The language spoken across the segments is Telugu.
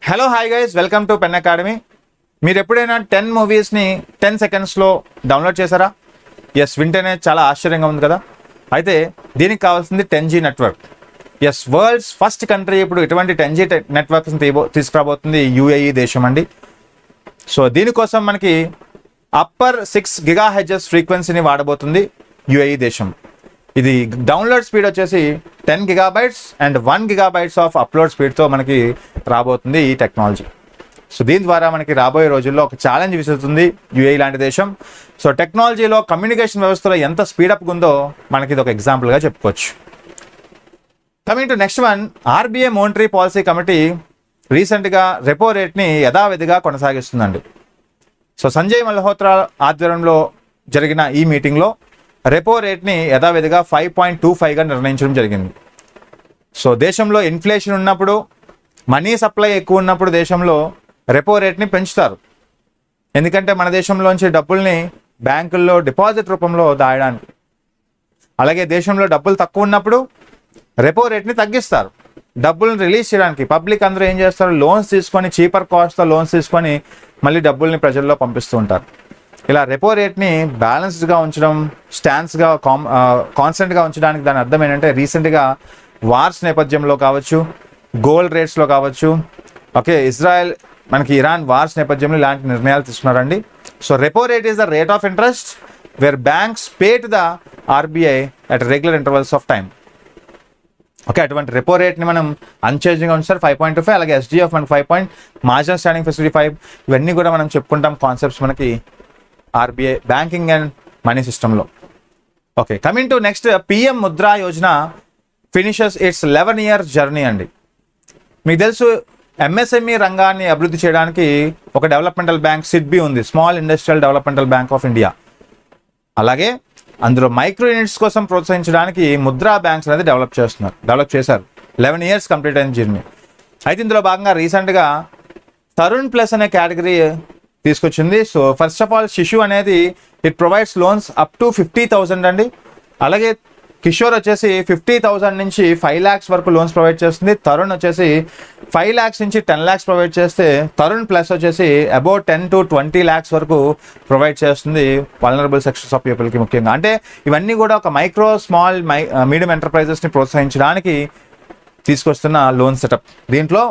Hello hi guys, welcome to pen academy. మీరు ఎప్పుడైనా 10 మూవీస్ని 10 సెకండ్స్లో డౌన్లోడ్ చేశారా? ఎస్, వింటేనే చాలా ఆశ్చర్యంగా ఉంది కదా. అయితే దీనికి కావాల్సింది 10G network. Yes, world's first country ఇప్పుడు ఇటువంటి 10G నెట్వర్క్స్ని తీసుకురాబోతుంది UAE దేశం అండి. సో దీనికోసం మనకి అప్పర్ 6 GHz ఫ్రీక్వెన్సీని వాడబోతుంది UAE దేశం. ఇది డౌన్లోడ్ స్పీడ్ వచ్చేసి 10 GB and 1 GB of upload స్పీడ్తో మనకి రాబోతుంది ఈ టెక్నాలజీ. సో దీని ద్వారా మనకి రాబోయే రోజుల్లో ఒక ఛాలెంజ్ విసురుతుంది UAE లాంటి దేశం. సో టెక్నాలజీలో కమ్యూనికేషన్ వ్యవస్థలో ఎంత స్పీడప్ ఉందో మనకి ఇది ఒక ఎగ్జాంపుల్గా చెప్పుకోవచ్చు. Coming to next one, RBI monetary policy committee రీసెంట్గా రెపో రేట్ని యథావిధిగా కొనసాగిస్తుందండి. సో సంజయ్ మల్హోత్రా ఆధ్వర్యంలో జరిగిన ఈ మీటింగ్లో రెపో రేట్ని యథావిధిగా 5.25గా నిర్ణయించడం జరిగింది. సో దేశంలో ఇన్ఫ్లేషన్ ఉన్నప్పుడు, మనీ సప్లై ఎక్కువ ఉన్నప్పుడు దేశంలో రెపో రేట్ని పెంచుతారు. ఎందుకంటే మన దేశంలోంచి డబ్బుల్ని బ్యాంకుల్లో డిపాజిట్ రూపంలో దాయడానికి. అలాగే దేశంలో డబ్బులు తక్కువ ఉన్నప్పుడు రెపో రేట్ని తగ్గిస్తారు, డబ్బులను రిలీజ్ చేయడానికి. పబ్లిక్ అందరూ ఏం చేస్తారు, లోన్స్ తీసుకొని చీపర్ కాస్ట్తో లోన్స్ తీసుకొని మళ్ళీ డబ్బుల్ని ప్రజల్లో పంపిస్తూ ఉంటారు. ఇలా రెపో రేట్ని బ్యాలెన్స్డ్గా ఉంచడం, స్టాండ్స్గా కాన్స్టెంట్గా ఉంచడానికి దాని అర్థం ఏంటంటే రీసెంట్గా వార్స్ నేపథ్యంలో కావచ్చు, గోల్డ్ రేట్స్లో కావచ్చు, ఇజ్రాయెల్ మనకి ఇరాన్ వార్స్ నేపథ్యంలో ఇలాంటి నిర్ణయాలు తీసుకున్నారండి. So repo rate is the rate of interest where banks pay to the RBI at regular intervals of time. అటువంటి రెపో రేట్ని మనం అన్చేంజింగ్గా ఉంచారు 5.25. అలాగే SGF మనకి 5 మార్జినల్ స్టాండింగ్ ఫెసిలిటీ 5. ఇవన్నీ కూడా మనం చెప్పుకుంటాం కాన్సెప్ట్స్ మనకి RBI బ్యాంకింగ్ అండ్ మనీ సిస్టంలో. Coming to next, PM Mudra Yojana finishes it's 11-year journey అండి. మీకు తెలుసు, MSME రంగాన్ని అభివృద్ధి చేయడానికి ఒక డెవలప్మెంటల్ బ్యాంక్ SIDBI ఉంది, small industrial developmental bank of India. అలాగే అందులో మైక్రో యూనిట్స్ కోసం ప్రోత్సహించడానికి ముద్రా బ్యాంక్స్ అనేది డెవలప్ చేశారు. 11 years కంప్లీట్ అయిన జర్నీ. అయితే ఇందులో భాగంగా రీసెంట్గా తరుణ్ ప్లస్ అనే కేటగిరీ తీసుకొచ్చింది. సో ఫస్ట్ ఆఫ్ ఆల్ శిశు అనేది it provides loans up to 50,000 అండి. అలాగే కిషోర్ వచ్చేసి 50,000 నుంచి 5 lakhs వరకు లోన్స్ ప్రొవైడ్ చేస్తుంది. తరుణ్ వచ్చేసి 5 lakhs నుంచి 10 lakhs ప్రొవైడ్ చేస్తే, తరుణ్ ప్లస్ వచ్చేసి అబౌట్ 10 to 20 lakhs వరకు ప్రొవైడ్ చేస్తుంది వల్నరబుల్ సెక్షన్స్ ఆఫ్ పీపుల్కి ముఖ్యంగా. అంటే ఇవన్నీ కూడా ఒక మైక్రో స్మాల్ మీడియం ఎంటర్ప్రైజెస్ని ప్రోత్సహించడానికి తీసుకొస్తున్న లోన్ సెటప్. దీంట్లో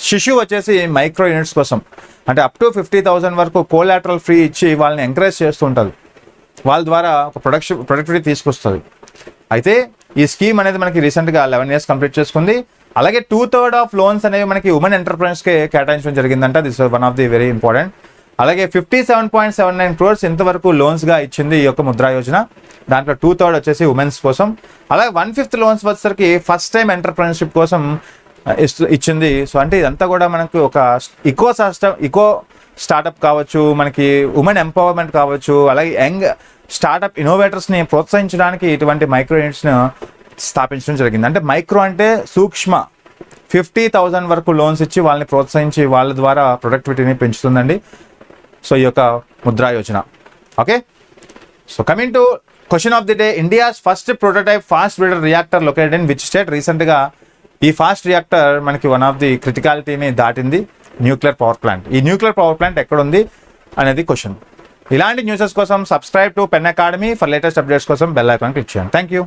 శిశు వచ్చేసి మైక్రో యూనిట్స్ కోసం, అంటే అప్ టు 50,000 వరకు కోలాటరల్ ఫ్రీ ఇచ్చి వాళ్ళని ఎంకరేజ్ చేస్తూ ఉంటుంది. వాళ్ళ ద్వారా ఒక ప్రొడక్టివిటీ తీసుకొస్తుంది. అయితే ఈ స్కీమ్ అనేది మనకి రీసెంట్గా 11 years కంప్లీట్ చేసుకుంది. అలాగే 2/3 ఆఫ్ లోన్స్ అనేవి మనకి ఉమెన్ ఎంటర్ప్రైనర్స్కే కేటాయించడం జరిగిందంట. This one of the very important. అలాగే 57.79 crores ఇంతవరకు లోన్స్గా ఇచ్చింది ఈ యొక్క ముద్రా యోజన. దాంట్లో 2/3 వచ్చేసి ఉమెన్స్ కోసం. అలాగే 1/5 లోన్స్ వచ్చేసరికి ఫస్ట్ టైం ఎంటర్ప్రైనర్షిప్ కోసం ఇచ్చింది. సో అంటే ఇదంతా కూడా మనకు ఒక ఇకో స్టార్టప్ కావచ్చు, మనకి ఉమెన్ ఎంపవర్మెంట్ కావచ్చు, అలాగే యంగ్ స్టార్టప్ ఇన్నోవేటర్స్ని ప్రోత్సహించడానికి ఇటువంటి మైక్రో యూనిట్స్ను స్థాపించడం జరిగింది. అంటే మైక్రో అంటే సూక్ష్మ, 50,000 వరకు లోన్స్ ఇచ్చి వాళ్ళని ప్రోత్సహించి వాళ్ళ ద్వారా ప్రొడక్టివిటీని పెంచుతుందండి. సో ఈ యొక్క Mudra Yojana. So coming to question of the day, India's first prototype fast breeder reactor located in which state? రీసెంట్గా ఈ ఫాస్ట్ రియాక్టర్ మనకి వన్ ఆఫ్ ది క్రిటికాలిటీని దాటింది, న్యూక్లియర్ పవర్ ప్లాంట్. ఈ న్యూక్లియర్ పవర్ ప్లాంట్ ఎక్కడుంది అనేది క్వశ్చన్. ఇలాంటి న్యూసెస్ కోసం subscribe to pen academy. For latest updates కోసం బెల్ ఐకాన్ క్లిక్ చేయండి. Thank you.